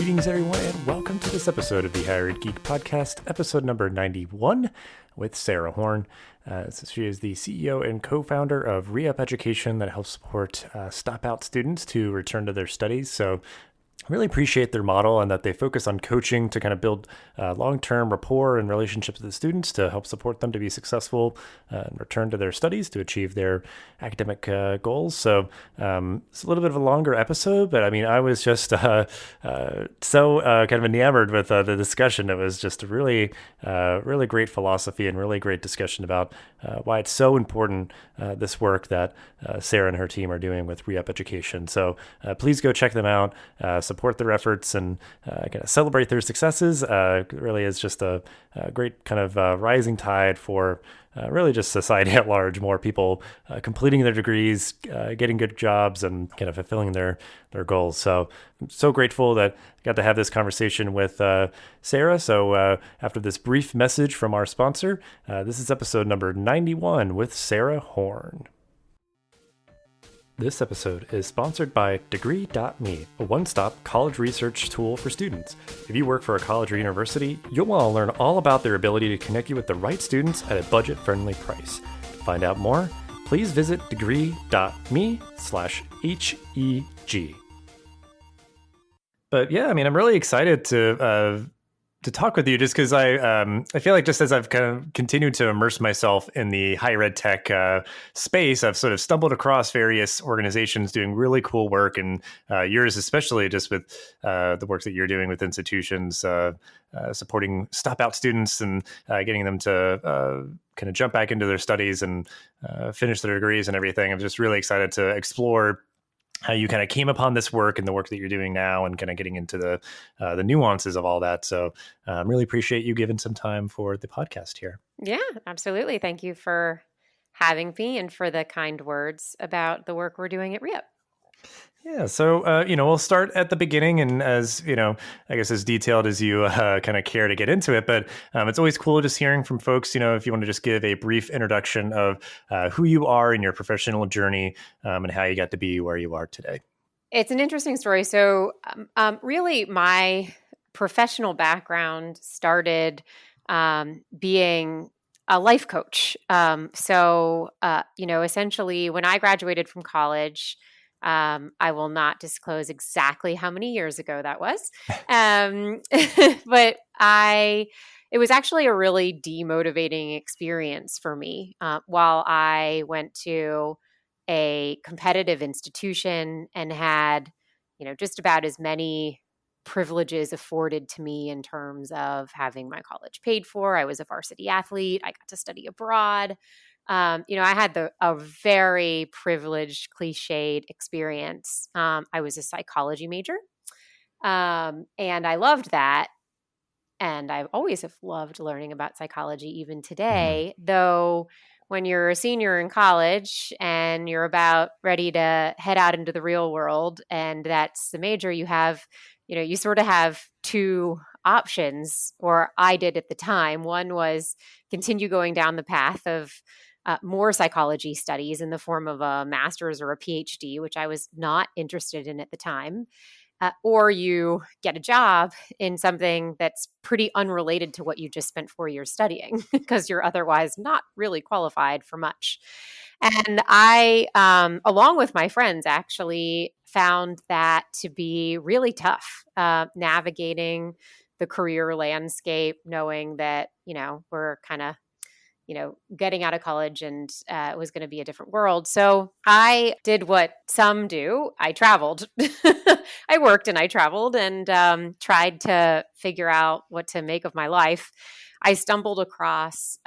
Greetings, everyone, and welcome to this episode of the Higher Ed Geek Podcast, episode number 91, with Sarah Horn. She is the CEO and co-founder of ReUp Education that helps support Stopout students to return to their studies. So I really appreciate their model and that they focus on coaching to kind of build long-term rapport and relationships with the students to help support them to be successful and return to their studies to achieve their academic goals. So it's a little bit of a longer episode, but I mean, I was just so kind of enamored with the discussion. It was just a really great philosophy and really great discussion about why it's so important, this work that Sarah and her team are doing with ReUp Education. So please go check them out. Support their efforts and kind of celebrate their successes. It really is just a great kind of rising tide for really just society at large. More people completing their degrees, getting good jobs, and kind of fulfilling their goals. So I'm so grateful that I got to have this conversation with Sarah. So after this brief message from our sponsor, this is episode number 91 with Sarah Horn. This episode is sponsored by Degree.me, a one-stop college research tool for students. If you work for a college or university, you'll want to learn all about their ability to connect you with the right students at a budget-friendly price. To find out more, please visit degree.me/HEG. But yeah, I mean, I'm really excited to talk with you just because I feel like just as I've kind of continued to immerse myself in the higher ed tech space, I've sort of stumbled across various organizations doing really cool work, and yours especially just with the work that you're doing with institutions, supporting Stopout students and getting them to kind of jump back into their studies and finish their degrees and everything. I'm just really excited to explore how you kind of came upon this work and the work that you're doing now and kind of getting into the nuances of all that. So really appreciate you giving some time for the podcast here. Yeah, absolutely. Thank you for having me and for the kind words about the work we're doing at ReUp. Yeah. So, we'll start at the beginning and as, I guess as detailed as you kind of care to get into it, but it's always cool just hearing from folks, if you want to just give a brief introduction of who you are in your professional journey and how you got to be where you are today. It's an interesting story. So really my professional background started being a life coach. Essentially when I graduated from college, I will not disclose exactly how many years ago that was. But it was actually a really demotivating experience for me. While I went to a competitive institution and had, just about as many privileges afforded to me in terms of having my college paid for. I was a varsity athlete. I got to study abroad. I had a very privileged, cliched experience. I was a psychology major, and I loved that. And I always have loved learning about psychology, even today. Mm-hmm. Though when you're a senior in college and you're about ready to head out into the real world, and that's the major you have, you sort of have two options, or I did at the time. One was continue going down the path of more psychology studies in the form of a master's or a PhD, which I was not interested in at the time, or you get a job in something that's pretty unrelated to what you just spent 4 years studying because you're otherwise not really qualified for much. And I, along with my friends, actually found that to be really tough, navigating the career landscape, knowing that, we're kind of getting out of college and it was going to be a different world. So I did what some do. I traveled. I worked and I traveled and tried to figure out what to make of my life. I stumbled across,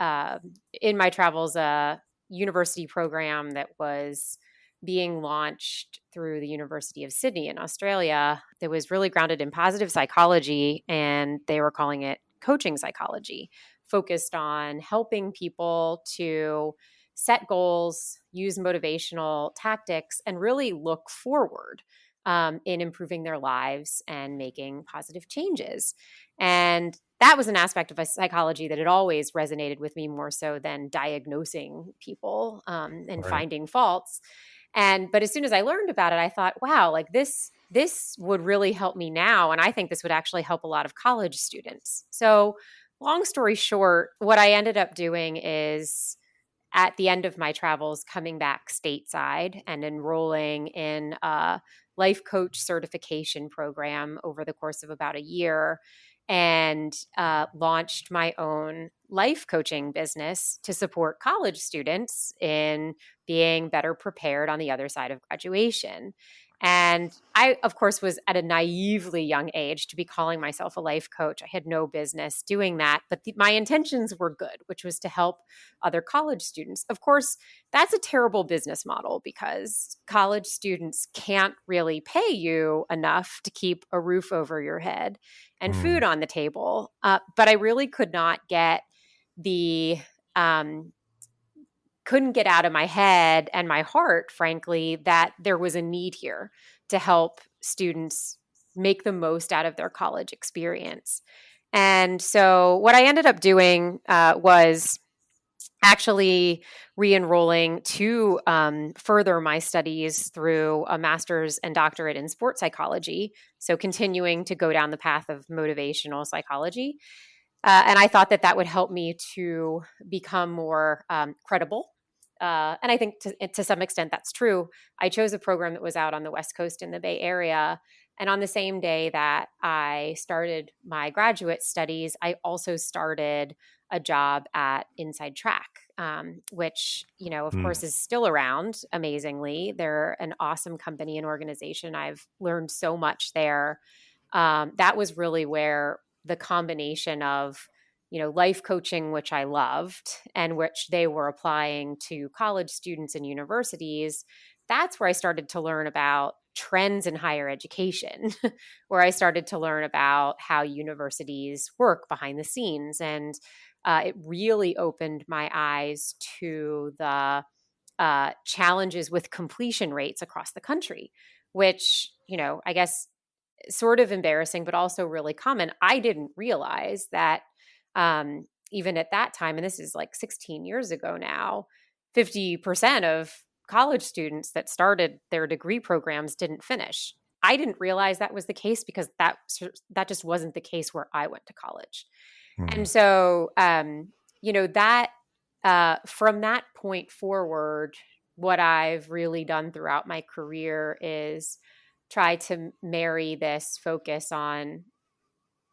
in my travels, a university program that was being launched through the University of Sydney in Australia that was really grounded in positive psychology, and they were calling it coaching psychology, focused on helping people to set goals, use motivational tactics, and really look forward in improving their lives and making positive changes. And that was an aspect of a psychology that had always resonated with me more so than diagnosing people and finding faults. But as soon as I learned about it, I thought, wow, like this this would really help me now. And I think this would actually help a lot of college students. So, long story short, what I ended up doing is at the end of my travels, coming back stateside and enrolling in a life coach certification program over the course of about a year, and launched my own life coaching business to support college students in being better prepared on the other side of graduation. And I, of course, was at a naively young age to be calling myself a life coach. I had no business doing that, but my intentions were good, which was to help other college students. Of course, that's a terrible business model because college students can't really pay you enough to keep a roof over your head and food on the table. But I really could not get the couldn't get out of my head and my heart, frankly, that there was a need here to help students make the most out of their college experience. And so what I ended up doing was actually re-enrolling to further my studies through a master's and doctorate in sports psychology. So continuing to go down the path of motivational psychology. And I thought that that would help me to become more credible. And I think to some extent that's true. I chose a program that was out on the West Coast in the Bay Area. And on the same day that I started my graduate studies, I also started a job at Inside Track, which, of course, is still around amazingly. They're an awesome company and organization. I've learned so much there. That was really where the combination of life coaching, which I loved, and which they were applying to college students and universities, that's where I started to learn about trends in higher education, where I started to learn about how universities work behind the scenes. And it really opened my eyes to the challenges with completion rates across the country, which, I guess sort of embarrassing, but also really common. I didn't realize that even at that time, and this is like 16 years ago now, 50% of college students that started their degree programs didn't finish. I didn't realize that was the case because that just wasn't the case where I went to college. And so, that from that point forward, what I've really done throughout my career is try to marry this focus on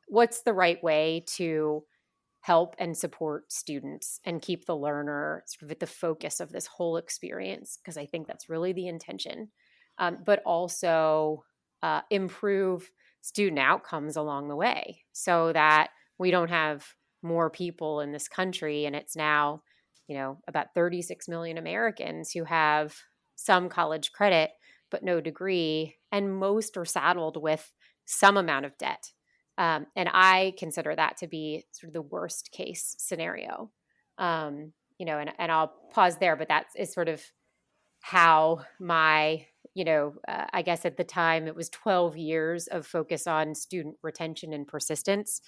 what's the right way to help and support students and keep the learner sort of at the focus of this whole experience, because I think that's really the intention, but also improve student outcomes along the way so that we don't have more people in this country. And it's now, about 36 million Americans who have some college credit, but no degree. And most are saddled with some amount of debt. And I consider that to be sort of the worst case scenario. And I'll pause there, but that is sort of how my, I guess at the time it was 12 years of focus on student retention and persistence.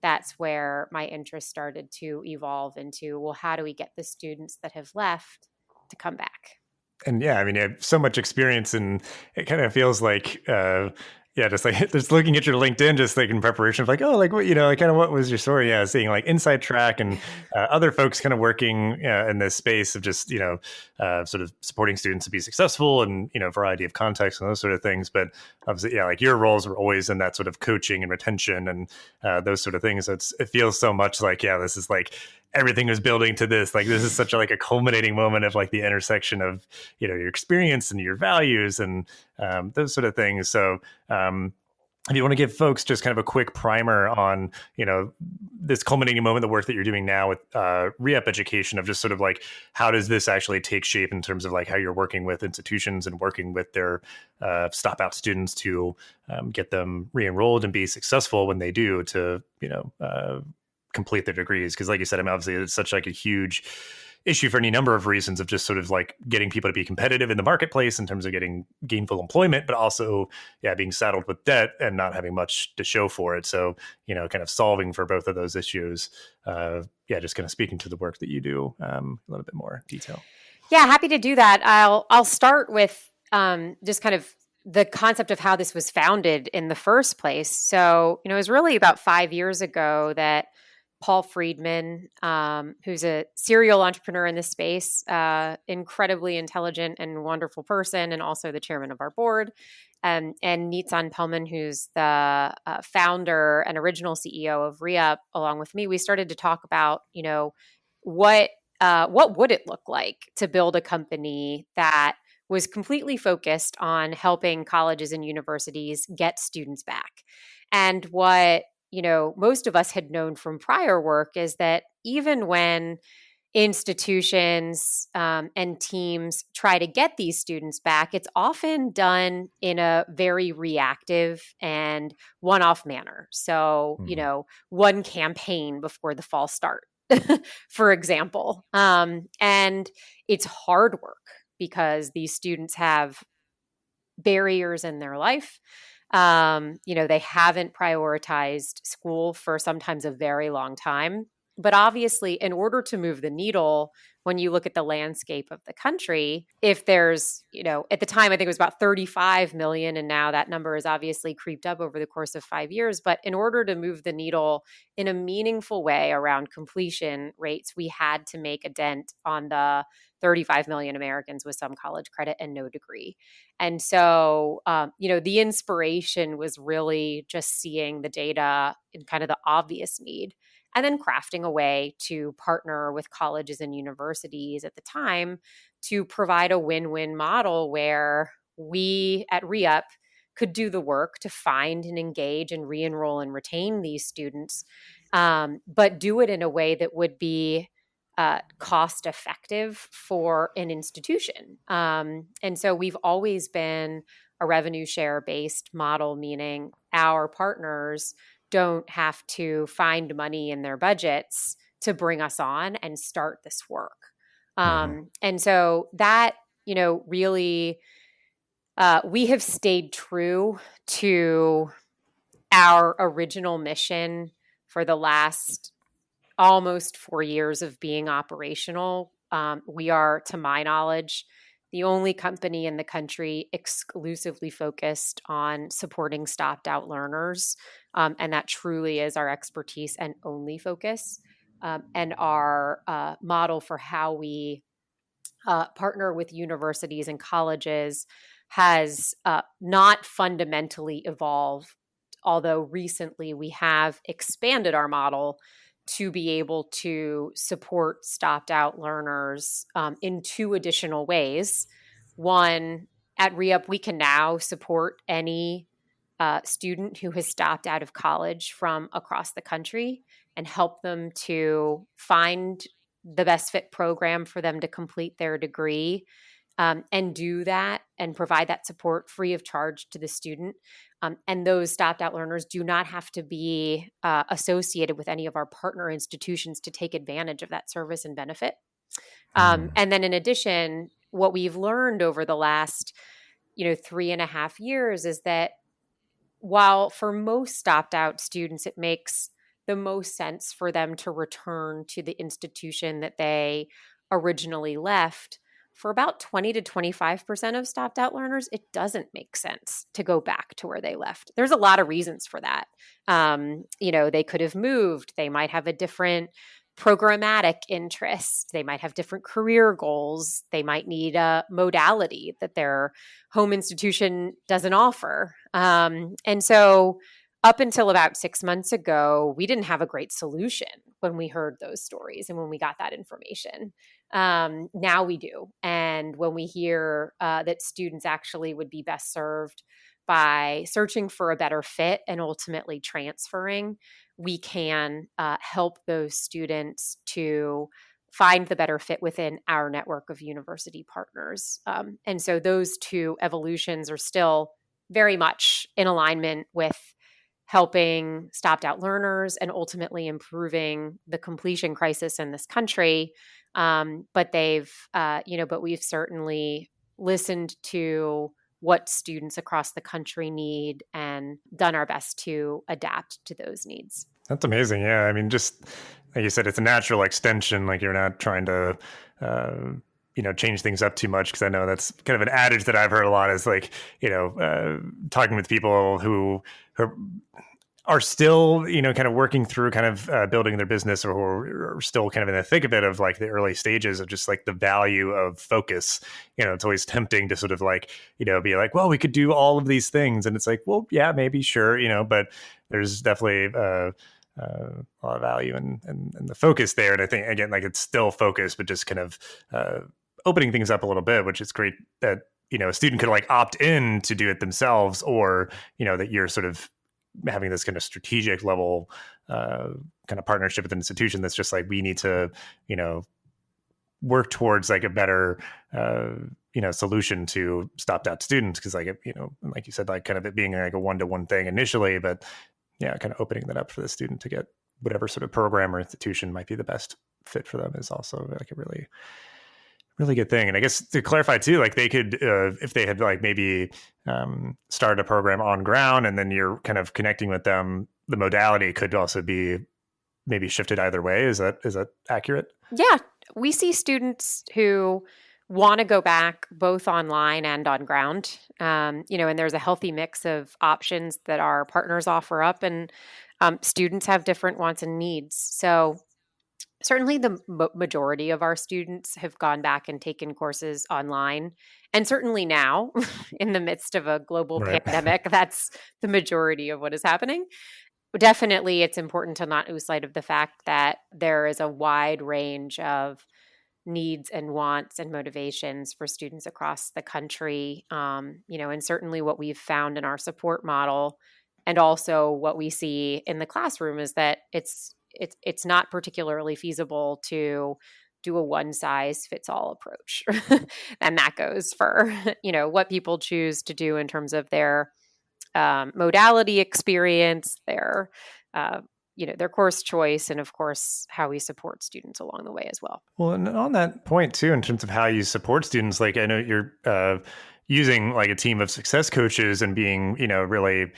That's where my interest started to evolve into, well, how do we get the students that have left to come back? And yeah, I mean, you have so much experience, and it kind of feels like, just like just looking at your LinkedIn, just like in preparation of like, oh, like what, like kind of what was your story? Yeah, seeing like Inside Track and other folks kind of working in this space of just, sort of supporting students to be successful and, variety of contexts and those sort of things. But obviously, yeah, like your roles were always in that sort of coaching and retention and those sort of things. So it feels so much like, yeah, this is like everything was building to this. Like this is such a culminating moment of like the intersection of, your experience and your values and those sort of things. So if you want to give folks just kind of a quick primer on, this culminating moment, the work that you're doing now with ReUp Education, of just sort of like, how does this actually take shape in terms of like how you're working with institutions and working with their Stopout students to get them re-enrolled and be successful when they do to, complete their degrees? Because like you said, I mean, obviously it's such like a huge issue for any number of reasons of just sort of like getting people to be competitive in the marketplace in terms of getting gainful employment, but also, being saddled with debt and not having much to show for it. So, kind of solving for both of those issues. Just kind of speaking to the work that you do a little bit more detail. Yeah, happy to do that. I'll start with just kind of the concept of how this was founded in the first place. So, it was really about 5 years ago that Paul Friedman, who's a serial entrepreneur in this space, incredibly intelligent and wonderful person, and also the chairman of our board, and Nitzan Pellman, who's the founder and original CEO of ReUp, along with me, we started to talk about, what would it look like to build a company that was completely focused on helping colleges and universities get students back. And what most of us had known from prior work is that even when institutions and teams try to get these students back, it's often done in a very reactive and one-off manner. So, one campaign before the fall start, for example. And it's hard work because these students have barriers in their life. They haven't prioritized school for sometimes a very long time. But obviously, in order to move the needle, when you look at the landscape of the country, if there's, at the time, I think it was about 35 million, and now that number has obviously creeped up over the course of 5 years. But in order to move the needle in a meaningful way around completion rates, we had to make a dent on the 35 million Americans with some college credit and no degree. And so, the inspiration was really just seeing the data and kind of the obvious need, and then crafting a way to partner with colleges and universities at the time to provide a win-win model where we at ReUp could do the work to find and engage and re-enroll and retain these students, but do it in a way that would be cost effective for an institution. And so we've always been a revenue share based model, meaning our partners don't have to find money in their budgets to bring us on and start this work. And so that, really, we have stayed true to our original mission for the last almost 4 years of being operational. We are, to my knowledge, the only company in the country exclusively focused on supporting stopped-out learners, and that truly is our expertise and only focus. And our model for how we partner with universities and colleges has not fundamentally evolved, although recently we have expanded our model to be able to support stopped-out learners in two additional ways. One, at ReUp, we can now support any student who has stopped out of college from across the country and help them to find the best fit program for them to complete their degree, and do that and provide that support free of charge to the student. And those stopped-out learners do not have to be associated with any of our partner institutions to take advantage of that service and benefit. And then in addition, what we've learned over the last 3.5 years is that while for most stopped-out students, it makes the most sense for them to return to the institution that they originally left, for about 20 to 25% of stopped-out learners, it doesn't make sense to go back to where they left. There's a lot of reasons for that. They could have moved. They might have a different programmatic interest. They might have different career goals. They might need a modality that their home institution doesn't offer. And so up until about 6 months ago, we didn't have a great solution when we heard those stories and when we got that information. Now we do. And when we hear that students actually would be best served by searching for a better fit and ultimately transferring, we can help those students to find the better fit within our network of university partners. And so those two evolutions are still very much in alignment with helping stopped-out learners and ultimately improving the completion crisis in this country. But we've certainly listened to what students across the country need and done our best to adapt to those needs. That's amazing. Yeah. I mean, just like you said, it's a natural extension. Like you're not trying to, change things up too much, because I know that's kind of an adage that I've heard a lot, is like, talking with people who are still, kind of working through kind of building their business, or who are still kind of in the thick of it, of like the early stages of just like the value of focus. It's always tempting to sort of like, be like, well, we could do all of these things. And it's like, well, yeah, maybe, sure, but there's definitely a lot of value in the focus there. And I think, again, like it's still focus, but just kind of opening things up a little bit, which is great that, a student could like opt in to do it themselves, or, that you're sort of having this kind of strategic level kind of partnership with an institution that's just like, we need to, work towards like a better, solution to stopped-out students. Because like, like you said, like kind of it being like a one-to-one thing initially, but yeah, kind of opening that up for the student to get whatever sort of program or institution might be the best fit for them is also like a really, really good thing. And I guess to clarify too, like they could, if they had like maybe started a program on ground, and then you're kind of connecting with them, the modality could also be maybe shifted either way. Is that accurate? Yeah, we see students who want to go back both online and on ground, and there's a healthy mix of options that our partners offer up, and students have different wants and needs. So certainly the majority of our students have gone back and taken courses online. And certainly now, in the midst of a global Right. pandemic, that's the majority of what is happening. Definitely, it's important to not lose sight of the fact that there is a wide range of needs and wants and motivations for students across the country. And certainly what we've found in our support model, and also what we see in the classroom, is that it's not particularly feasible to do a one size fits all approach. And that goes for, what people choose to do in terms of their modality experience, their course choice, and of course, how we support students along the way as well. Well, and on that point too, in terms of how you support students, like I know you're using like a team of success coaches and being, really,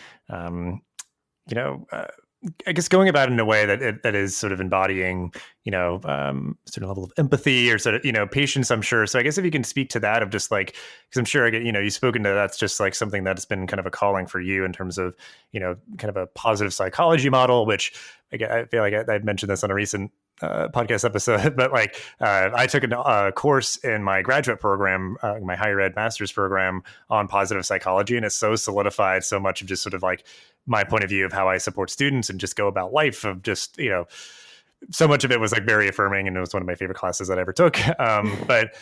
I guess going about it in a way that is sort of embodying, certain level of empathy or sort of, patience, I'm sure. So I guess if you can speak to that, of just like, because I'm sure, you've spoken to, that's just like something that's been kind of a calling for you in terms of, kind of a positive psychology model, which I feel like I've mentioned this on a recent podcast episode, but like I took a course in my graduate program, my higher ed master's program, on positive psychology, and it's so solidified so much of just sort of like my point of view of how I support students and just go about life, of just, so much of it was like very affirming, and it was one of my favorite classes that I ever took. But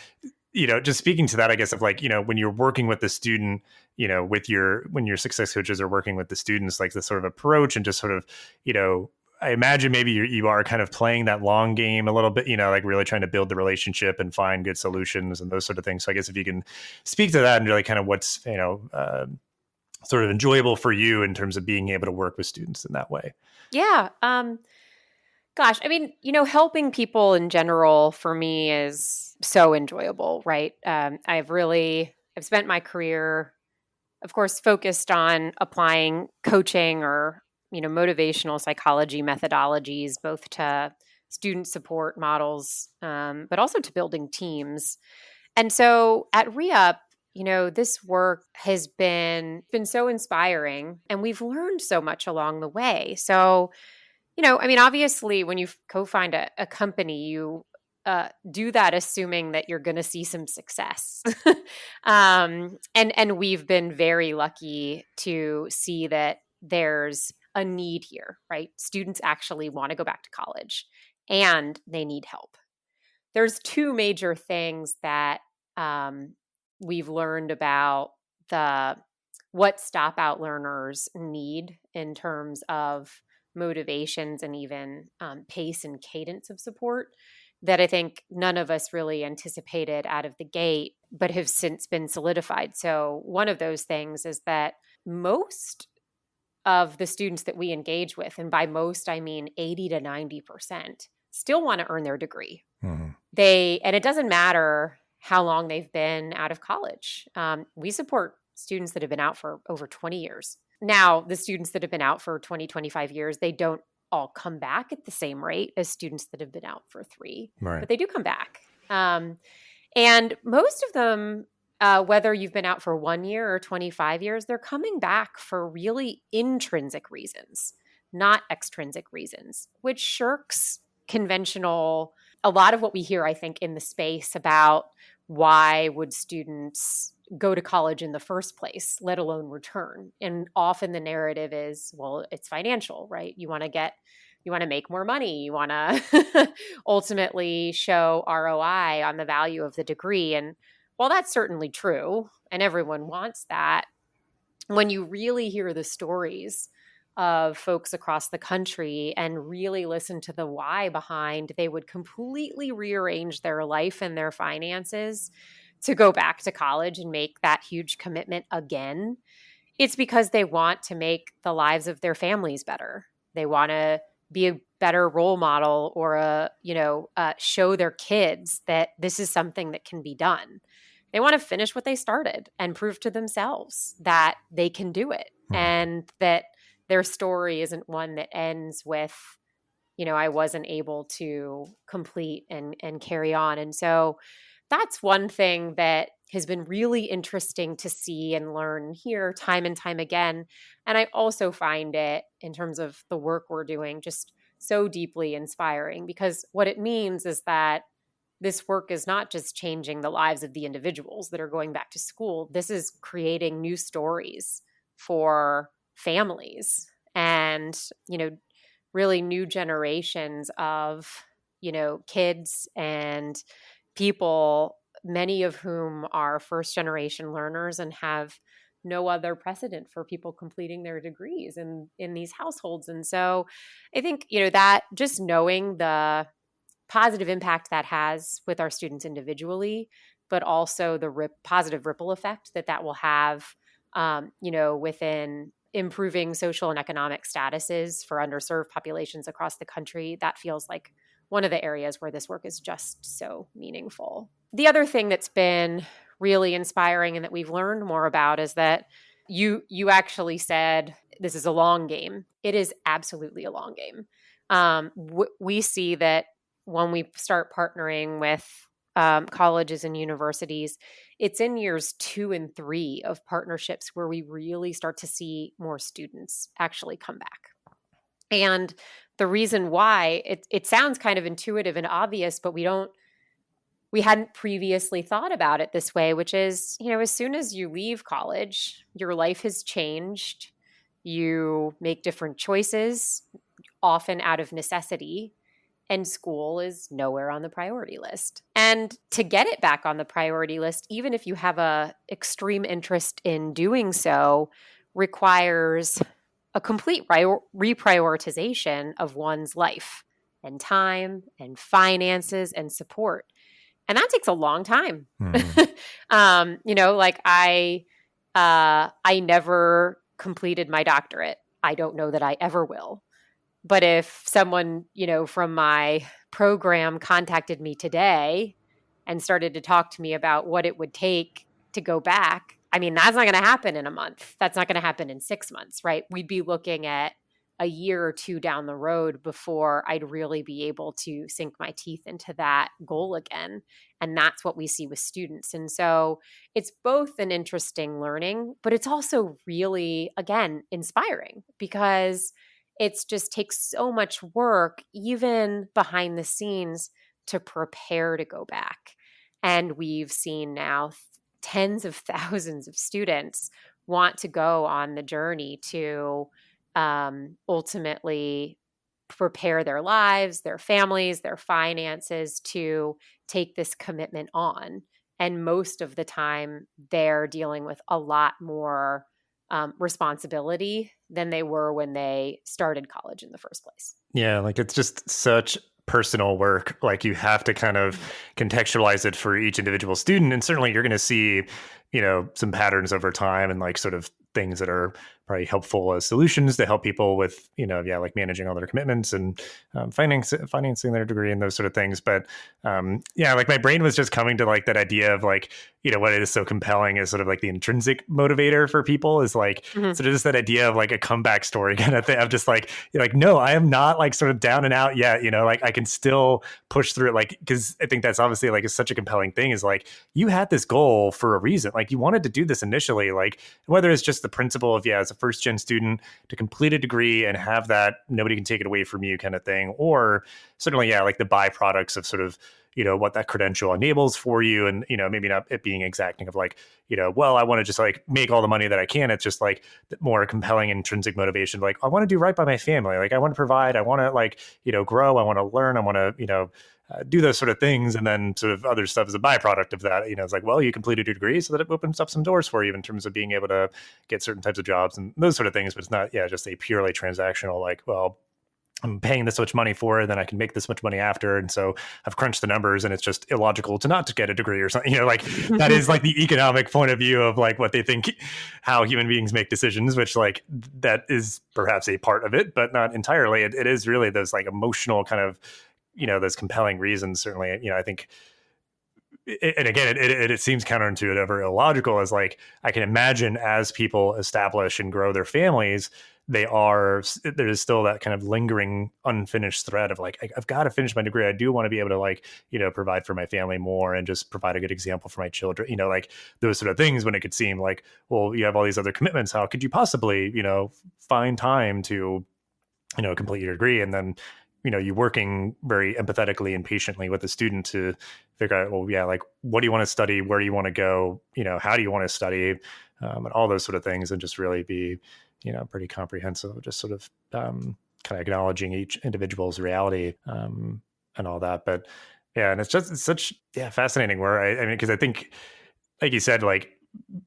just speaking to that, I guess, of like, when you're working with the student, when your success coaches are working with the students, like the sort of approach and just sort of, I imagine maybe you are kind of playing that long game a little bit, like really trying to build the relationship and find good solutions and those sort of things. So I guess if you can speak to that and really kind of what's, sort of enjoyable for you in terms of being able to work with students in that way. Yeah. Gosh, I mean, helping people in general for me is so enjoyable, right? I've spent my career, of course, focused on applying coaching or, motivational psychology methodologies, both to student support models, but also to building teams. And so at ReUp, this work has been so inspiring, and we've learned so much along the way. So, obviously, when you co-found a company, you do that assuming that you're going to see some success. And we've been very lucky to see that there's a need here, right? Students actually want to go back to college, and they need help. There's two major things that we've learned about what Stopout learners need in terms of motivations and even pace and cadence of support, that I think none of us really anticipated out of the gate, but have since been solidified. So one of those things is that most of the students that we engage with, and by most I mean 80 to 90%, still want to earn their degree. Mm-hmm. And it doesn't matter how long they've been out of college. We support students that have been out for over 20 years. Now, the students that have been out for 20, 25 years, they don't all come back at the same rate as students that have been out for 3, right, but they do come back. And most of them, whether you've been out for 1 year or 25 years, they're coming back for really intrinsic reasons, not extrinsic reasons, which shirks conventional. A lot of what we hear, I think, in the space about why would students go to college in the first place, let alone return. And often the narrative is, well, it's financial, right? You want to make more money. You want to ultimately show ROI on the value of the degree. And while that's certainly true, and everyone wants that, when you really hear the stories of folks across the country and really listen to the why behind, they would completely rearrange their life and their finances to go back to college and make that huge commitment again. It's because they want to make the lives of their families better. They want to be a better role model or show their kids that this is something that can be done. They want to finish what they started and prove to themselves that they can do it and that their story isn't one that ends with, I wasn't able to complete and carry on. And so that's one thing that has been really interesting to see and learn here time and time again. And I also find it, in terms of the work we're doing, just so deeply inspiring, because what it means is that this work is not just changing the lives of the individuals that are going back to school. This is creating new stories for families and, really new generations of, kids and people, many of whom are first generation learners and have no other precedent for people completing their degrees in these households. And so I think, that just knowing the positive impact that has with our students individually, but also the positive ripple effect that will have, within improving social and economic statuses for underserved populations across the country, that feels like one of the areas where this work is just so meaningful. The other thing that's been really inspiring and that we've learned more about is that you actually said this is a long game. It is absolutely a long game. We see that when we start partnering with colleges and universities, it's in years 2 and 3 of partnerships where we really start to see more students actually come back. And the reason why, it sounds kind of intuitive and obvious, but we hadn't previously thought about it this way, which is, as soon as you leave college, your life has changed. You make different choices, often out of necessity, and school is nowhere on the priority list. And to get it back on the priority list, even if you have a extreme interest in doing so, requires a complete reprioritization of one's life and time and finances and support. And that takes a long time. I never completed my doctorate. I don't know that I ever will. But if someone, from my program contacted me today and started to talk to me about what it would take to go back, that's not going to happen in a month. That's not going to happen in 6 months, right? We'd be looking at a year or two down the road before I'd really be able to sink my teeth into that goal again. And that's what we see with students. And so it's both an interesting learning, but it's also really, again, inspiring, because it's just takes so much work, even behind the scenes, to prepare to go back. And we've seen now tens of thousands of students want to go on the journey to ultimately prepare their lives, their families, their finances to take this commitment on. And most of the time, they're dealing with a lot more responsibility than they were when they started college in the first place. Yeah, it's just such personal work. You have to kind of contextualize it for each individual student. And certainly you're going to see, some patterns over time and sort of things that are probably helpful solutions to help people with, like managing all their commitments and financing their degree and those sort of things. But like my brain was just coming to like that idea of like, what is so compelling is sort of like the intrinsic motivator for people is like, sort of just that idea of like a comeback story kind of thing. I'm just like, no, I am not like sort of down and out yet, like I can still push through it. Like, because I think that's obviously like such a compelling thing is like, you had this goal for a reason. Like you wanted to do this initially, like whether it's just the principle of, as a first gen student to complete a degree and have that, nobody can take it away from you kind of thing. Or certainly, like the byproducts of sort of, what that credential enables for you. And, maybe not it being exacting of like, well, I want to just like make all the money that I can. It's just like more compelling intrinsic motivation. Like I want to do right by my family. Like I want to provide, I want to like, grow, I want to learn, I want to, do those sort of things. And then sort of other stuff as a byproduct of that, it's like, well, you completed your degree so that it opens up some doors for you in terms of being able to get certain types of jobs and those sort of things. But it's not, just a purely transactional, like, well, I'm paying this much money for it, then I can make this much money after. And so I've crunched the numbers and it's just illogical to not to get a degree or something, like that is like the economic point of view of like what they think, how human beings make decisions, which like that is perhaps a part of it, but not entirely. It is really those like emotional kind of, those compelling reasons, certainly, I think. And again, it seems counterintuitive or illogical as like, I can imagine as people establish and grow their families, there is still that kind of lingering unfinished thread of like, I've got to finish my degree. I do want to be able to like, provide for my family more and just provide a good example for my children, like those sort of things when it could seem like, well, you have all these other commitments. How could you possibly, find time to, complete your degree? And then, you working very empathetically and patiently with the student to figure out, well, like, what do you want to study? Where do you want to go? How do you want to study? And all those sort of things, and just really be, pretty comprehensive, just sort of kind of acknowledging each individual's reality and all that. But yeah, and it's such fascinating work. I mean, because I think, like you said, like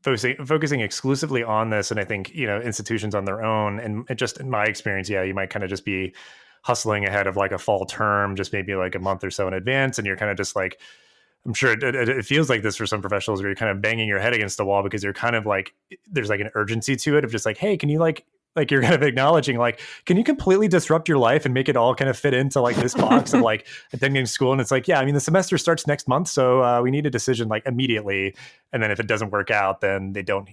focusing exclusively on this, and I think, institutions on their own, and it just in my experience, you might kind of just be hustling ahead of like a fall term, just maybe like a month or so in advance. And you're kind of just like, I'm sure it feels like this for some professionals where you're kind of banging your head against the wall because you're kind of like, there's like an urgency to it of just like, hey, can you like you're kind of acknowledging like, can you completely disrupt your life and make it all kind of fit into like this box of like attending school? And it's like, I mean, the semester starts next month. So we need a decision like immediately. And then if it doesn't work out, then they don't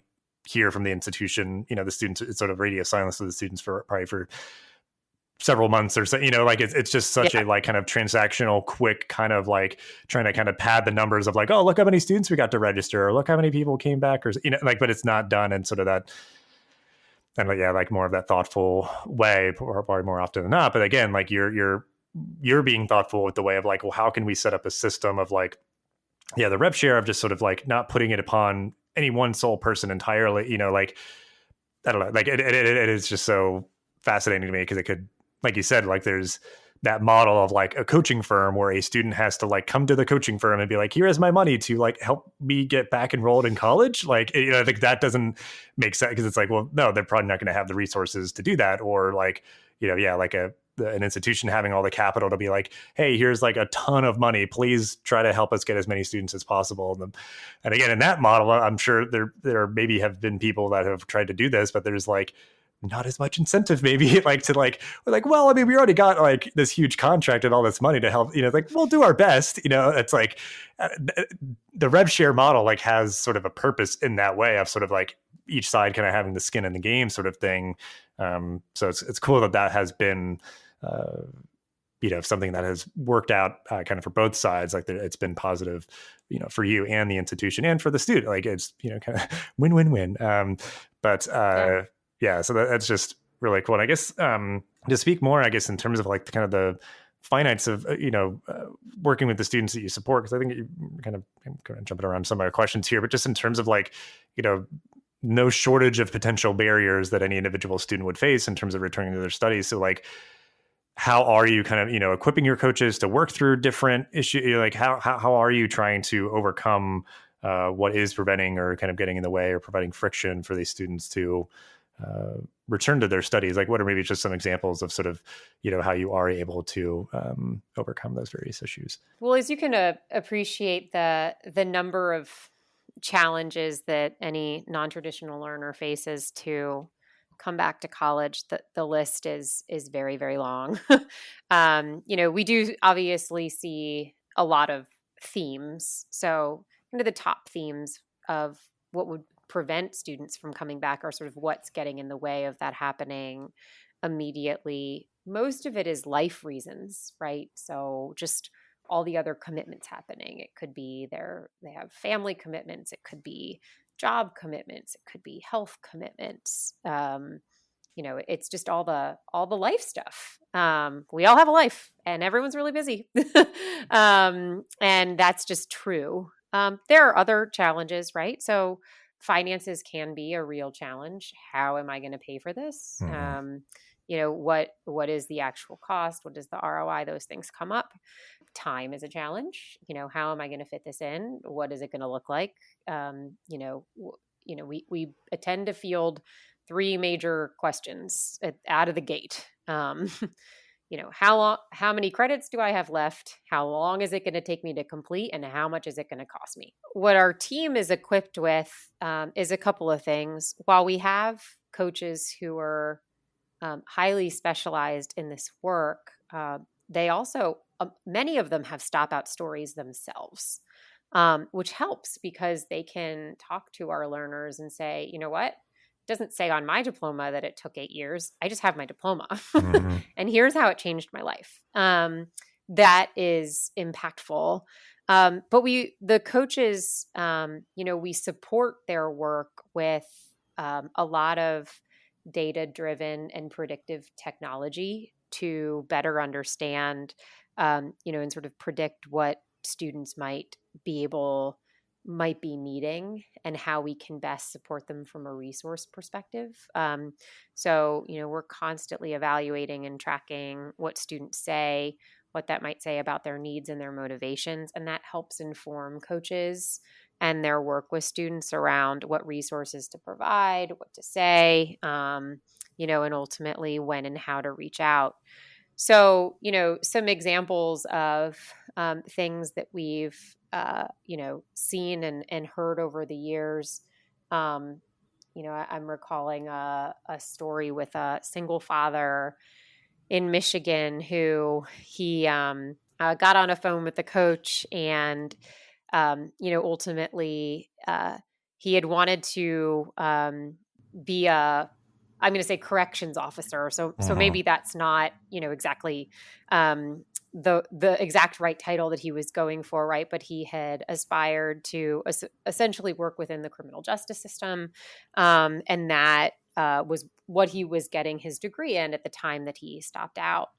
hear from the institution, the students, it's sort of radio silence to the students for several months or so, like it's just such a like kind of transactional, quick kind of like trying to kind of pad the numbers of like, oh, look how many students we got to register, or look how many people came back, or like, but it's not done in sort of that, and like more of that thoughtful way, probably more often than not. But again, like you're being thoughtful with the way of like, well, how can we set up a system of like, the rev share of just sort of like not putting it upon any one sole person entirely, like, I don't know, like it is just so fascinating to me because it could, like you said, like there's that model of like a coaching firm where a student has to like come to the coaching firm and be like, here is my money to like help me get back enrolled in college. Like, I think that doesn't make sense because it's like, well, no, they're probably not going to have the resources to do that. Or like, like an institution having all the capital to be like, hey, here's like a ton of money. Please try to help us get as many students as possible. And again, in that model, I'm sure there maybe have been people that have tried to do this, but there's like, not as much incentive maybe like to like, we're like, well, I mean, we already got like this huge contract and all this money to help, like we'll do our best, it's like the rev share model like has sort of a purpose in that way of sort of like each side kind of having the skin in the game sort of thing. So it's cool that has been, something that has worked out kind of for both sides. Like it's been positive, for you and the institution and for the student, like it's, kind of win-win-win. So that's just really cool. And I guess to speak more, I guess, in terms of like kind of the finance of, working with the students that you support, because I think you kind of jumping around some of my questions here, but just in terms of like, no shortage of potential barriers that any individual student would face in terms of returning to their studies. So like, how are you kind of, equipping your coaches to work through different issues? Like how are you trying to overcome what is preventing or kind of getting in the way or providing friction for these students to return to their studies? Like what are maybe just some examples of sort of, how you are able to overcome those various issues? Well, as you can appreciate the number of challenges that any non-traditional learner faces to come back to college, the list is very, very long. We do obviously see a lot of themes. So the top themes of what would prevent students from coming back are sort of what's getting in the way of that happening immediately. Most of it is life reasons, right? So just all the other commitments happening. It could be they have family commitments. It could be job commitments. It could be health commitments. It's just all the life stuff. We all have a life, and everyone's really busy, and that's just true. There are other challenges, right? So finances can be a real challenge. How am I going to pay for this? What is the actual cost? What is the ROI? Those things come up. Time is a challenge. How am I going to fit this in? What is it going to look like? We tend to field three major questions out of the gate. How many credits do I have left? How long is it going to take me to complete? And how much is it going to cost me? What our team is equipped with is a couple of things. While we have coaches who are highly specialized in this work, they also, many of them have stop-out stories themselves, which helps because they can talk to our learners and say, you know what? It doesn't say on my diploma that it took 8 years. I just have my diploma. Mm-hmm. And here's how it changed my life. That is impactful. But the coaches, we support their work with a lot of data-driven and predictive technology to better understand, and sort of predict what students might be needing and how we can best support them from a resource perspective. So we're constantly evaluating and tracking what students say, what that might say about their needs and their motivations, and that helps inform coaches and their work with students around what resources to provide, what to say, and ultimately when and how to reach out. So, some examples of things that we've, seen and heard over the years. I'm recalling a story with a single father in Michigan who he got on a phone with the coach and, ultimately he had wanted to be I'm going to say corrections officer. So maybe that's not, exactly the exact right title that he was going for, right? But he had aspired to essentially work within the criminal justice system. And that was what he was getting his degree in at the time that he stopped out.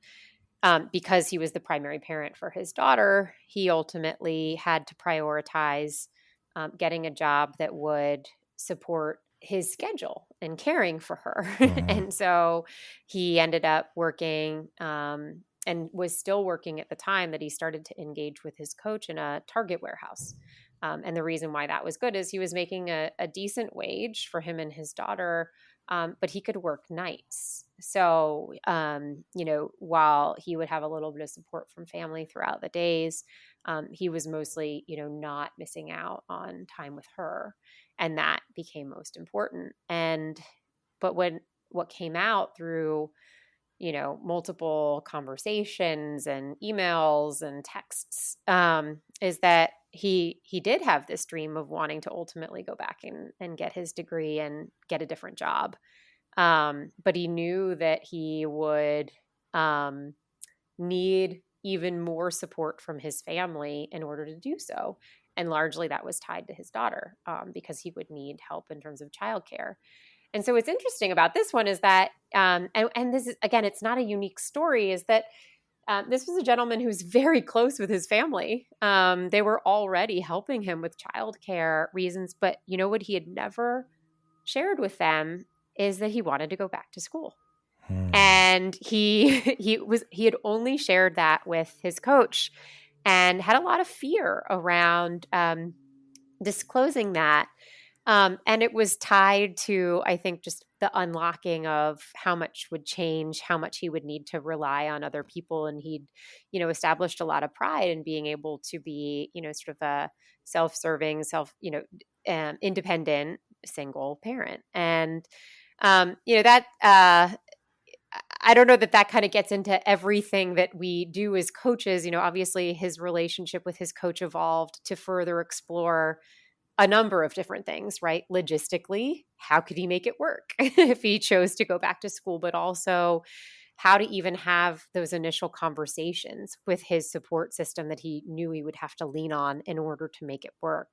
Because he was the primary parent for his daughter, he ultimately had to prioritize getting a job that would support his schedule and caring for her. And so he ended up working and was still working at the time that he started to engage with his coach in a Target warehouse. And the reason why that was good is he was making a decent wage for him and his daughter, but he could work nights. So, while he would have a little bit of support from family throughout the days, he was mostly, not missing out on time with her. And that became most important. But what came out through, multiple conversations and emails and texts, is that he did have this dream of wanting to ultimately go back and get his degree and get a different job. But he knew that he would need even more support from his family in order to do so. And largely that was tied to his daughter, because he would need help in terms of childcare. And so what's interesting about this one is that, and this is, again, it's not a unique story, is that this was a gentleman who's very close with his family. They were already helping him with childcare reasons, but what he had never shared with them is that he wanted to go back to school. And he had only shared that with his coach and had a lot of fear around disclosing that. And it was tied to, I think, just the unlocking of how much would change, how much he would need to rely on other people. And he'd, established a lot of pride in being able to be, sort of a self-serving, independent single parent. And That I don't know that kind of gets into everything that we do as coaches. Obviously his relationship with his coach evolved to further explore a number of different things, right? Logistically, how could he make it work if he chose to go back to school, but also how to even have those initial conversations with his support system that he knew he would have to lean on in order to make it work.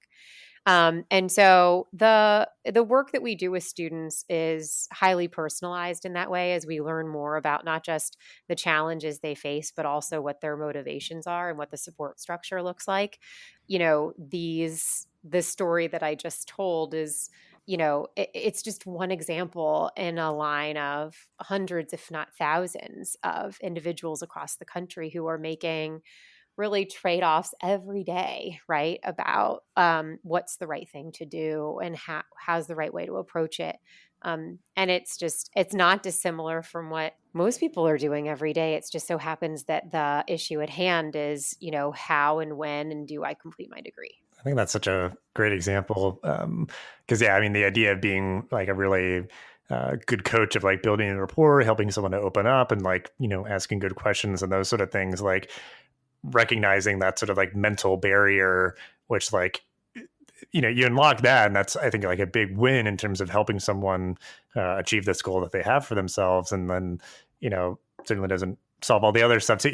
And so the work that we do with students is highly personalized in that way, as we learn more about not just the challenges they face, but also what their motivations are and what the support structure looks like. The story that I just told is, it's just one example in a line of hundreds, if not thousands, of individuals across the country who are making really trade-offs every day, right? About what's the right thing to do and how's the right way to approach it. And it's not dissimilar from what most people are doing every day. It's just so happens that the issue at hand is, how and when and do I complete my degree? I think that's such a great example. Because yeah, I mean, the idea of being like a really good coach of like building a rapport, helping someone to open up and like, asking good questions and those sort of things, like recognizing that sort of like mental barrier, which like, you unlock that. And that's, I think, like a big win in terms of helping someone achieve this goal that they have for themselves. And then, certainly doesn't solve all the other stuff too,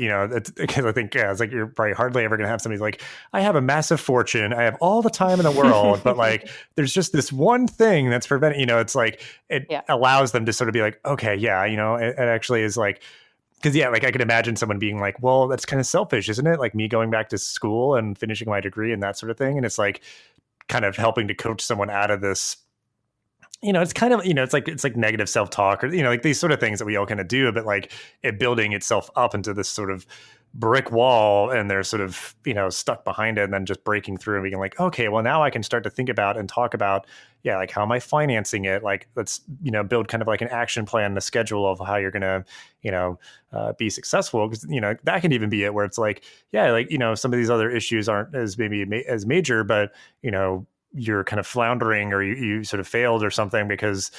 because I think, yeah, it's like, you're probably hardly ever going to have somebody like, I have a massive fortune, I have all the time in the world, but like, there's just this one thing that's preventing, it's like, it allows them to sort of be like, okay, yeah, it actually is like, because yeah, like I could imagine someone being like, well, that's kind of selfish, isn't it? Like me going back to school and finishing my degree and that sort of thing. And it's like kind of helping to coach someone out of this, it's kind of, it's like negative self-talk or, like these sort of things that we all kind of do, but like it building itself up into this sort of brick wall and they're sort of, stuck behind it and then just breaking through and being like, okay, well now I can start to think about and talk about, yeah, like how am I financing it? Like let's, build kind of like an action plan, the schedule of how you're going to, be successful. Because, that can even be it where it's like, yeah, like, some of these other issues aren't as maybe as major, but, you're kind of floundering or you sort of failed or something because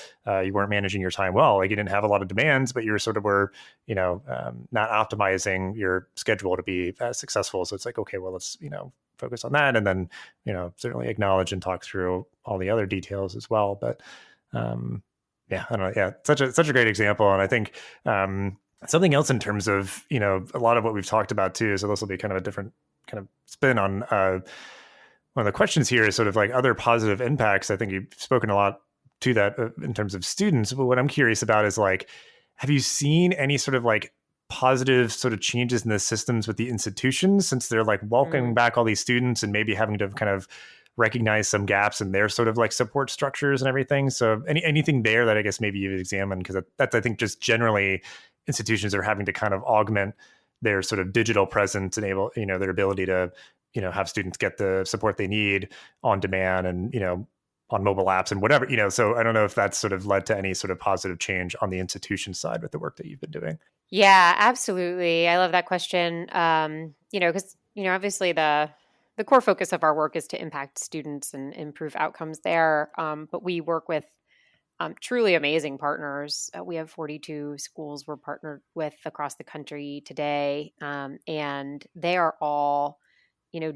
you weren't managing your time well. Like you didn't have a lot of demands, but you sort of were, not optimizing your schedule to be as successful. So it's like, okay, well, let's, focus on that. And then, certainly acknowledge and talk through all the other details as well. But yeah, I don't know. Yeah, such a great example. And I think something else in terms of, a lot of what we've talked about too. So this will be kind of a different kind of spin on one of the questions here is sort of like other positive impacts. I think you've spoken a lot to that in terms of students. But what I'm curious about is like, have you seen any sort of like positive sort of changes in the systems with the institutions since they're like welcoming back all these students and maybe having to kind of recognize some gaps in their sort of like support structures and everything? So anything there that I guess maybe you've examined, because that's I think just generally institutions are having to kind of augment their sort of digital presence, enable, their ability to, have students get the support they need on demand and, on mobile apps and whatever, so I don't know if that's sort of led to any sort of positive change on the institution side with the work that you've been doing. Yeah, absolutely. I love that question. Because, obviously the core focus of our work is to impact students and improve outcomes there. But we work with truly amazing partners. We have 42 schools we're partnered with across the country today. And they are all,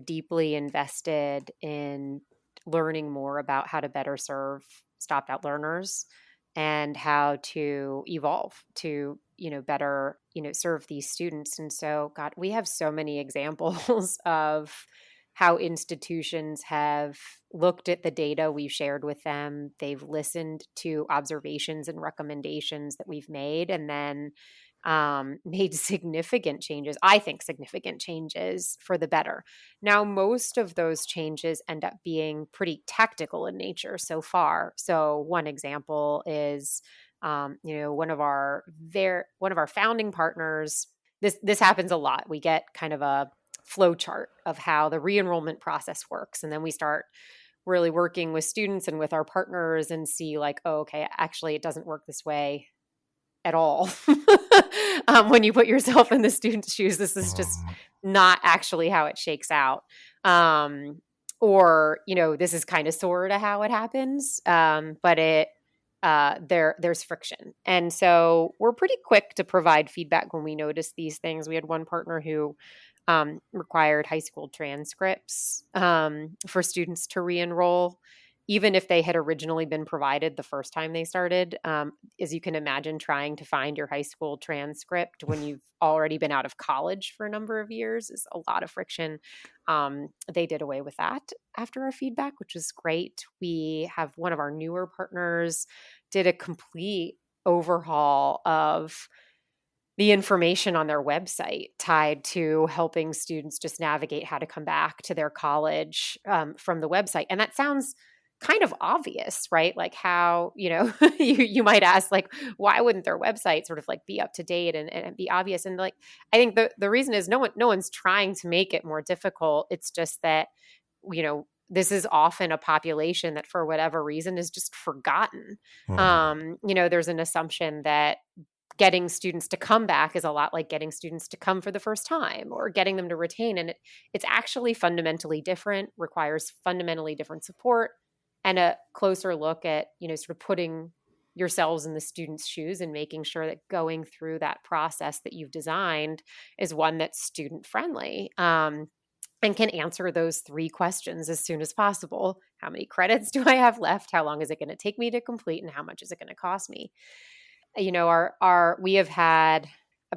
deeply invested in learning more about how to better serve stopped-out learners and how to evolve to, better, serve these students. And so, God, we have so many examples of how institutions have looked at the data we've shared with them. They've listened to observations and recommendations that we've made, and then made significant changes, I think significant changes for the better. Now, most of those changes end up being pretty tactical in nature so far. So one example is, one of our founding partners, this happens a lot. We get kind of a flow chart of how the re-enrollment process works. And then we start really working with students and with our partners and see like, oh, okay, actually it doesn't work this way at all. When you put yourself in the student's shoes, this is just not actually how it shakes out. Or, this is kind of sort of how it happens. But there's friction. And so we're pretty quick to provide feedback when we notice these things. We had one partner who required high school transcripts for students to re-enroll, even if they had originally been provided the first time they started. As you can imagine, trying to find your high school transcript when you've already been out of college for a number of years is a lot of friction. They did away with that after our feedback, which was great. We have one of our newer partners did a complete overhaul of the information on their website tied to helping students just navigate how to come back to their college from the website. And that sounds kind of obvious, right? Like how, you might ask, like, why wouldn't their website sort of like be up to date and be obvious? And like, I think the reason is no one's trying to make it more difficult. It's just that, this is often a population that for whatever reason is just forgotten. There's an assumption that getting students to come back is a lot like getting students to come for the first time or getting them to retain. And it's actually fundamentally different, requires fundamentally different support and a closer look at, sort of putting yourselves in the student's shoes and making sure that going through that process that you've designed is one that's student friendly. And can answer those 3 questions as soon as possible. How many credits do I have left? How long is it going to take me to complete? And how much is it going to cost me? We have had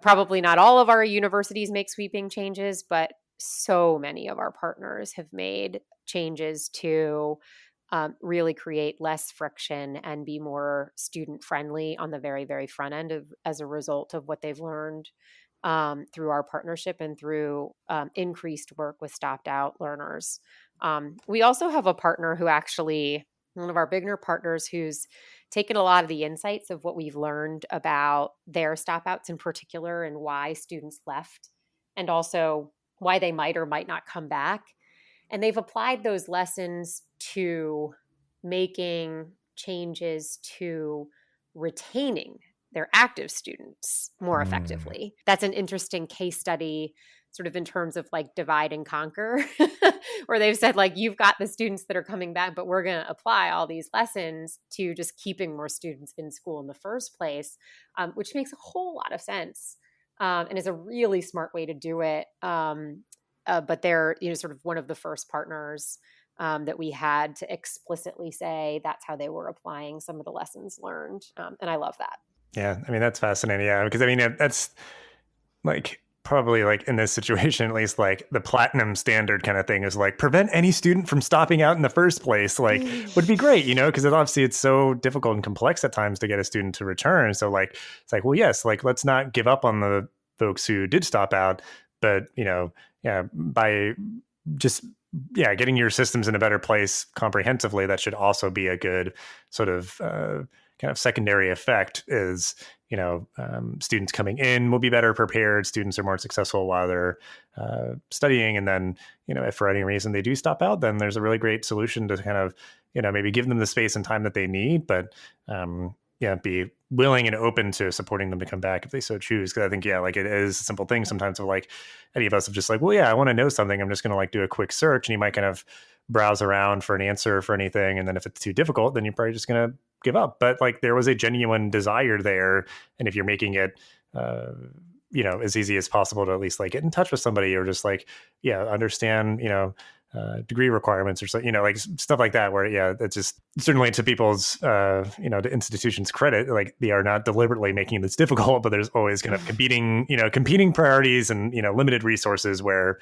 probably not all of our universities make sweeping changes, but so many of our partners have made changes to really create less friction and be more student friendly on the very, very front end as a result of what they've learned through our partnership and through increased work with Stopout learners. We also have a partner who actually, one of our bigger partners, who's taken a lot of the insights of what we've learned about their Stopouts in particular and why students left and also why they might or might not come back. And they've applied those lessons to making changes to retaining their active students more effectively. That's an interesting case study sort of in terms of like divide and conquer, where they've said like, you've got the students that are coming back, but we're going to apply all these lessons to just keeping more students in school in the first place, which makes a whole lot of sense and is a really smart way to do it. But they're, sort of one of the first partners that we had to explicitly say that's how they were applying some of the lessons learned. And I love that. Yeah, I mean, that's fascinating. Yeah, because I mean, that's like probably like in this situation, at least like the platinum standard kind of thing is like prevent any student from stopping out in the first place, like would be great, because obviously it's so difficult and complex at times to get a student to return. So like, it's like, well, yes, like let's not give up on the folks who did stop out, but by just getting your systems in a better place comprehensively, that should also be a good sort of kind of secondary effect is, students coming in will be better prepared. Students are more successful while they're studying. And then, if for any reason they do stop out, then there's a really great solution to kind of, maybe give them the space and time that they need, but be willing and open to supporting them to come back if they so choose. Because I think, like it is a simple thing sometimes of like any of us have just like, well, I want to know something. I'm just going to like do a quick search, and you might kind of browse around for an answer for anything. And then if it's too difficult, then you're probably just going to give up. But like there was a genuine desire there. And if you're making it, as easy as possible to at least like get in touch with somebody or just like, understand, degree requirements or so, like stuff like that, where, it's just certainly to people's, the institution's credit, like they are not deliberately making this difficult, but there's always kind of competing priorities and, limited resources where,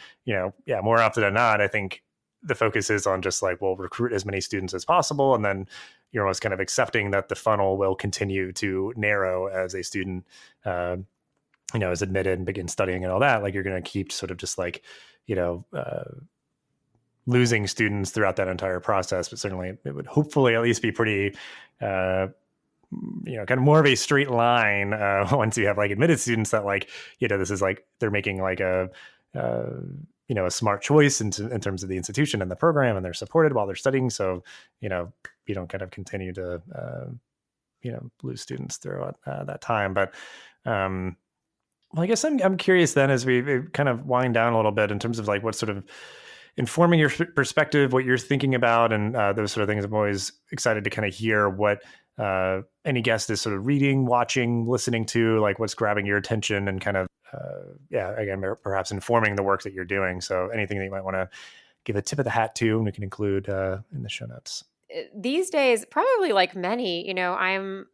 more often than not, I think the focus is on just like, well, recruit as many students as possible. And then you're almost kind of accepting that the funnel will continue to narrow as a student, is admitted and begin studying and all that. Like you're going to keep sort of just like, losing students throughout that entire process, but certainly it would hopefully at least be pretty, kind of more of a straight line once you have like admitted students that like, this is like, they're making like a smart choice in terms of the institution and the program, and they're supported while they're studying. So, you don't kind of continue to, lose students throughout that time. But, well, I guess I'm curious then as we kind of wind down a little bit in terms of like what sort of informing your perspective, what you're thinking about, and those sort of things. I'm always excited to kind of hear what any guest is sort of reading, watching, listening to, like what's grabbing your attention and kind of, again, perhaps informing the work that you're doing. So anything that you might want to give a tip of the hat to, and we can include in the show notes. These days, probably like many, I'm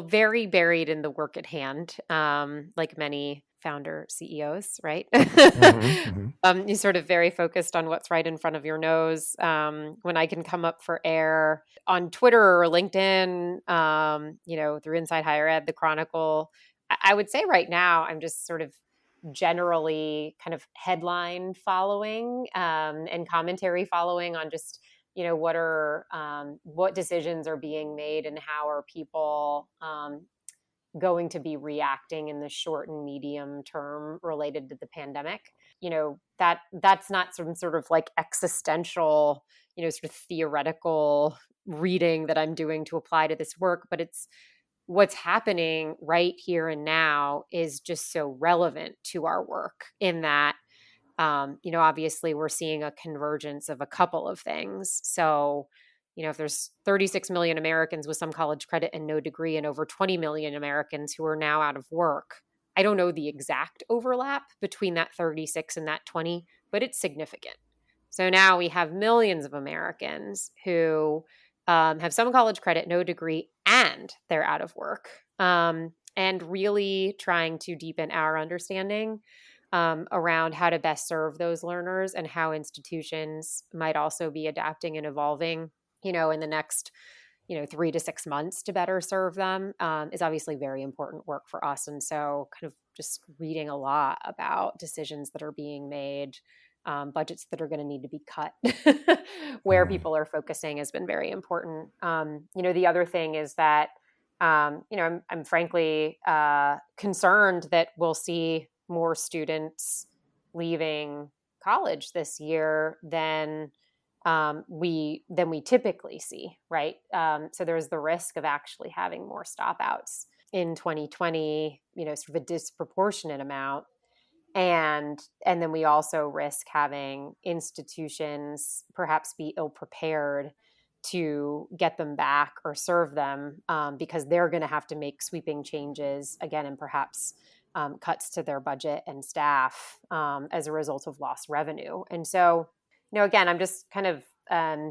very buried in the work at hand, like many founder CEOs, right? You're sort of very focused on what's right in front of your nose. When I can come up for air on Twitter or LinkedIn, through Inside Higher Ed, the Chronicle, I would say right now I'm just sort of generally kind of headline following and commentary following on just what decisions are being made and how are people going to be reacting in the short and medium term related to the pandemic. That's not some sort of like existential, sort of theoretical reading that I'm doing to apply to this work, but it's what's happening right here and now is just so relevant to our work in that obviously we're seeing a convergence of a couple of things. So, if there's 36 million Americans with some college credit and no degree and over 20 million Americans who are now out of work, I don't know the exact overlap between that 36 and that 20, but it's significant. So now we have millions of Americans who have some college credit, no degree, and they're out of work, and really trying to deepen our understanding around how to best serve those learners and how institutions might also be adapting and evolving, in the next, 3 to 6 months to better serve them is obviously very important work for us. And so kind of just reading a lot about decisions that are being made, budgets that are going to need to be cut, where people are focusing has been very important. The other thing is that, I'm frankly concerned that we'll see more students leaving college this year than we typically see, right? So there's the risk of actually having more stopouts in 2020, sort of a disproportionate amount. And then we also risk having institutions perhaps be ill-prepared to get them back or serve them because they're going to have to make sweeping changes again and perhaps cuts to their budget and staff as a result of lost revenue. And so, again, I'm just kind of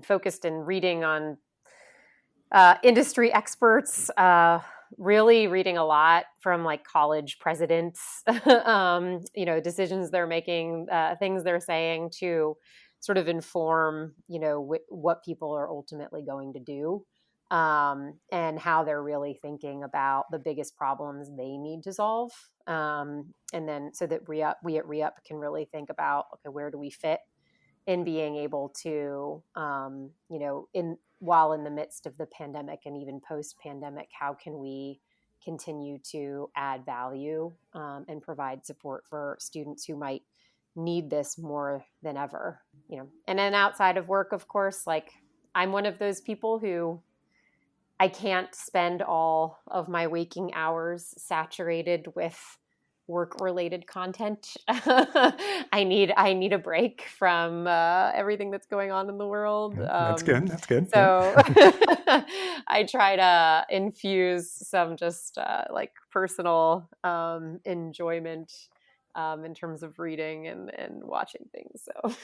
focused in reading on industry experts, really reading a lot from like college presidents, decisions they're making, things they're saying to sort of inform, what people are ultimately going to do. And how they're really thinking about the biggest problems they need to solve. And then so that we at ReUp can really think about, okay, where do we fit in being able to, while in the midst of the pandemic and even post-pandemic, how can we continue to add value and provide support for students who might need this more than ever, And then outside of work, of course, like I'm one of those people who I can't spend all of my waking hours saturated with work-related content. I need a break from everything that's going on in the world. That's good. That's good. So I try to infuse some just like personal enjoyment in terms of reading and watching things. So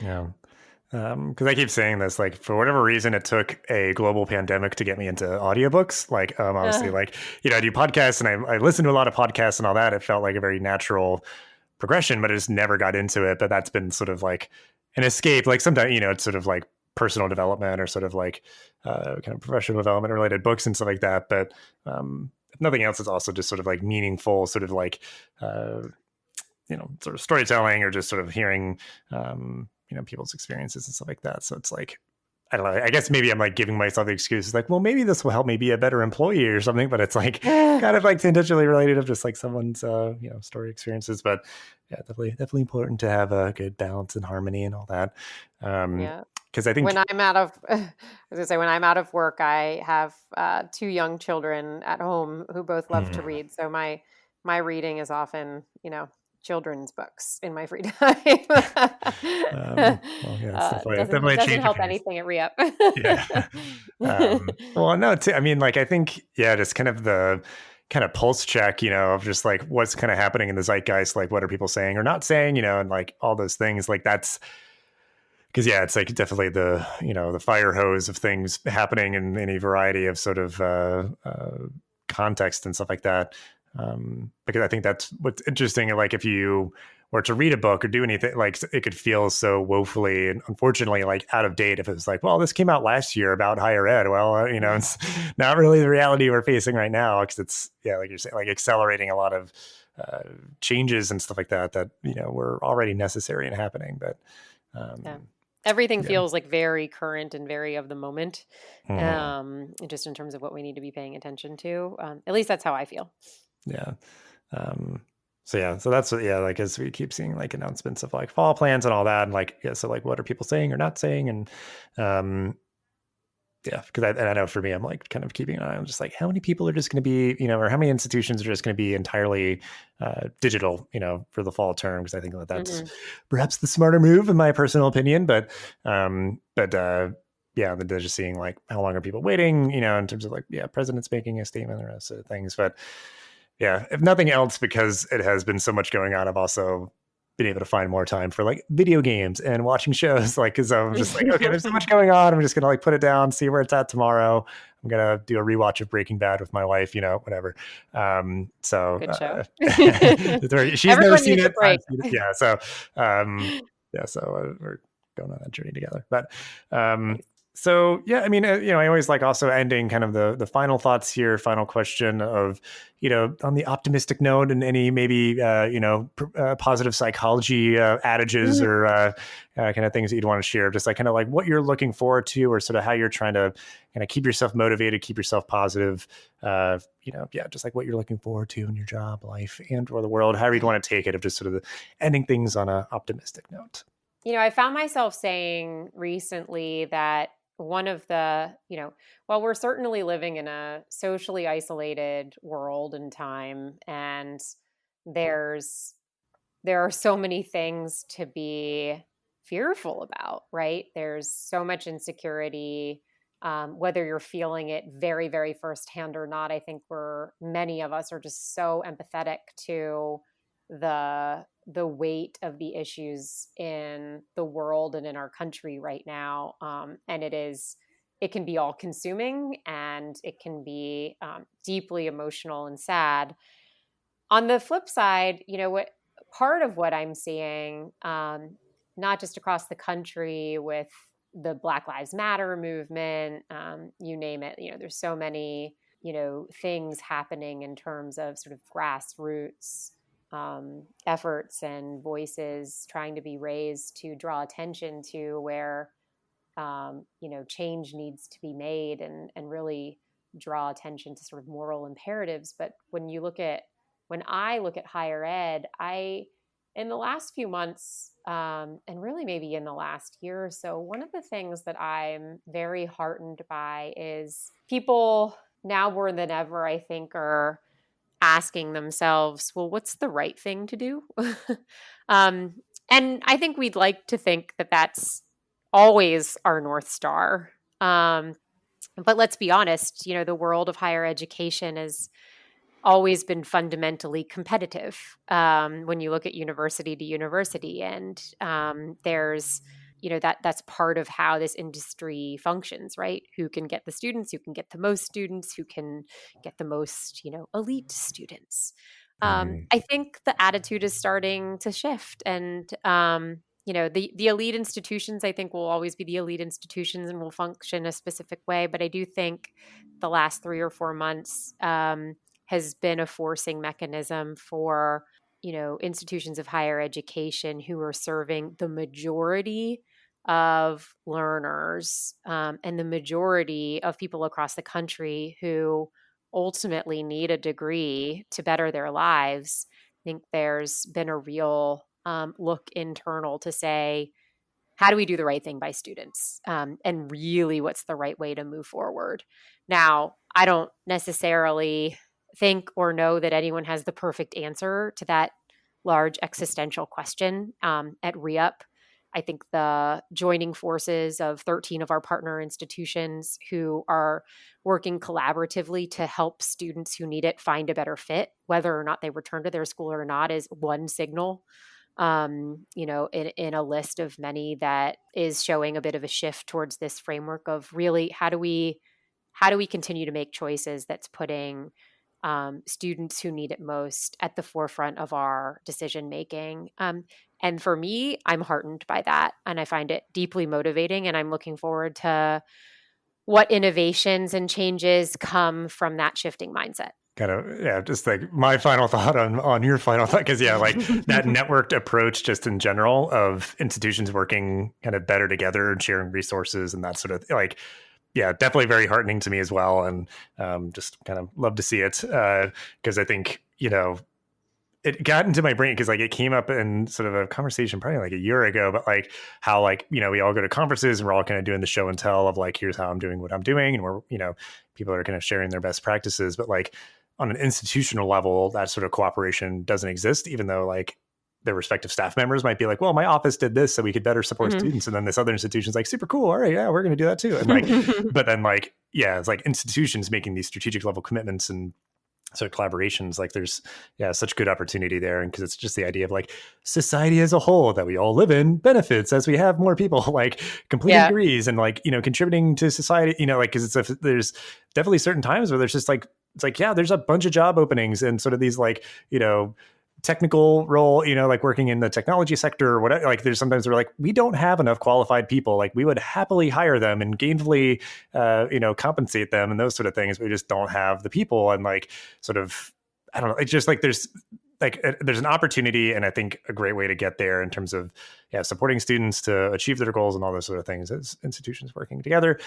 yeah. Because I keep saying this, like for whatever reason, it took a global pandemic to get me into audiobooks. Like obviously, like I do podcasts and I listen to a lot of podcasts and all that. It felt like a very natural progression, but I just never got into it. But that's been sort of like an escape. Like sometimes it's sort of like personal development or sort of like kind of professional development related books and stuff like that. But if nothing else, it's also just sort of like meaningful, sort of like sort of storytelling or just sort of hearing. People's experiences and stuff like that. So it's like, I don't know, I guess maybe I'm like giving myself the excuse like, well, maybe this will help me be a better employee or something, but it's like kind of like tangentially related of just like someone's, story experiences. But yeah, definitely important to have a good balance and harmony and all that. Cause I think when I'm out of work, I have 2 young children at home who both love to read. So my reading is often, children's books in my free time. Well, yeah, it's definitely a Doesn't change of help pace. anything at ReUp. Yeah. Well, no, I mean, like, I think, yeah, just kind of the kind of pulse check, of just like what's kind of happening in the zeitgeist, like what are people saying or not saying, and like all those things, like that's because, yeah, it's like definitely the fire hose of things happening in any variety of sort of context and stuff like that. Because I think that's what's interesting. Like if you were to read a book or do anything, like it could feel so woefully and unfortunately like out of date if it was like, well, this came out last year about higher ed. Well, it's not really the reality we're facing right now because it's, yeah, like you're saying, like accelerating a lot of changes and stuff like that were already necessary and happening. But yeah. Everything yeah. feels like very current and very of the moment, Mm-hmm. just in terms of what we need to be paying attention to. At least that's how I feel. Yeah. So that's what, yeah, like as we keep seeing like announcements of like fall plans and all that, and like, yeah, so like what are people saying or not saying? And yeah, because I know for me, I'm like kind of keeping an eye on just like how many people are just going to be, or how many institutions are just going to be entirely digital, for the fall term. Because I think that's perhaps the smarter move in my personal opinion. But yeah, they're just seeing like how long are people waiting, in terms of like, yeah, president's making a statement and the rest of the things. But yeah, if nothing else, because it has been so much going on, I've also been able to find more time for like video games and watching shows. Like, cause I'm just like, okay, there's so much going on. I'm just going to like put it down, see where it's at tomorrow. I'm going to do a rewatch of Breaking Bad with my wife, whatever. So good show. She's never seen it. Yeah. So, we're going on that journey together, but, Nice. so yeah, I mean, I always like also ending kind of the final thoughts here, final question of, on the optimistic note and any maybe, positive psychology adages or kind of things that you'd want to share, just like kind of like what you're looking forward to or sort of how you're trying to kind of keep yourself motivated, keep yourself positive, just like what you're looking forward to in your job, life, and or the world, however you'd want to take it, of just sort of ending things on an optimistic note. I found myself saying recently that one of the, while we're certainly living in a socially isolated world and time, and there are so many things to be fearful about, right? There's so much insecurity, whether you're feeling it very, very firsthand or not. I think many of us are just so empathetic to the weight of the issues in the world and in our country right now. And it can be all consuming and it can be deeply emotional and sad. On the flip side, part of what I'm seeing, not just across the country with the Black Lives Matter movement, you name it, there's so many, things happening in terms of sort of grassroots efforts and voices trying to be raised to draw attention to where change needs to be made and really draw attention to sort of moral imperatives. But when I look at higher ed, in the last few months, and really maybe in the last year or so, one of the things that I'm very heartened by is people now more than ever, I think, are asking themselves, well, what's the right thing to do? And I think we'd like to think that that's always our North Star. But let's be honest, the world of higher education has always been fundamentally competitive when you look at university to university. And there's that's part of how this industry functions, right? Who can get the students, who can get the most students, who can get the most, elite students. I think the attitude is starting to shift, and the elite institutions, I think, will always be the elite institutions and will function a specific way. But I do think the last 3 or 4 months has been a forcing mechanism for institutions of higher education who are serving the majority of learners and the majority of people across the country who ultimately need a degree to better their lives. I think there's been a real look internal to say, how do we do the right thing by students? And really, what's the right way to move forward? Now, I don't necessarily think or know that anyone has the perfect answer to that large existential question at ReUp. I think the joining forces of 13 of our partner institutions who are working collaboratively to help students who need it find a better fit, whether or not they return to their school or not, is one signal, in a list of many that is showing a bit of a shift towards this framework of really how do we continue to make choices that's putting students who need it most at the forefront of our decision making. And for me, I'm heartened by that, and I find it deeply motivating. And I'm looking forward to what innovations and changes come from that shifting mindset. Kind of, yeah, just like my final thought on your final thought, because like that networked approach just in general of institutions working kind of better together and sharing resources and that sort of definitely very heartening to me as well. And just kind of love to see it because I think, it got into my brain because it came up in sort of a conversation probably a year ago, but how we all go to conferences and we're all kind of doing the show and tell of here's how I'm doing what I'm doing. And we're, people are kind of sharing their best practices, but on an institutional level, that sort of cooperation doesn't exist, even though their respective staff members might be well, my office did this so we could better support students. And then this other institution's super cool. All right. Yeah, we're going to do that too. And but then it's institutions making these strategic level commitments and sort of collaborations, there's such good opportunity there. And because it's just the idea of society as a whole that we all live in benefits as we have more people completing degrees and contributing to society, because there's definitely certain times where there's just there's a bunch of job openings and sort of these technical role, working in the technology sector or whatever. There's sometimes we're we don't have enough qualified people. We would happily hire them and gainfully, compensate them and those sort of things. We just don't have the people. And sort of, I don't know. It's just there's an opportunity, and I think a great way to get there in terms of supporting students to achieve their goals and all those sort of things as institutions working together.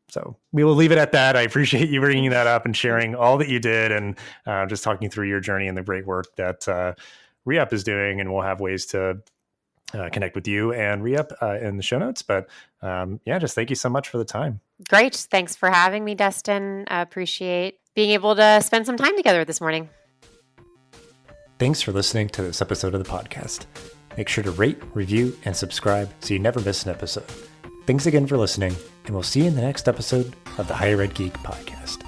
So we will leave it at that. I appreciate you bringing that up and sharing all that you did and just talking through your journey and the great work that ReUp is doing. And we'll have ways to connect with you and ReUp in the show notes. But just thank you so much for the time. Great. Thanks for having me, Dustin. I appreciate being able to spend some time together this morning. Thanks for listening to this episode of the podcast. Make sure to rate, review, and subscribe so you never miss an episode. Thanks again for listening, and we'll see you in the next episode of the Higher Ed Geek podcast.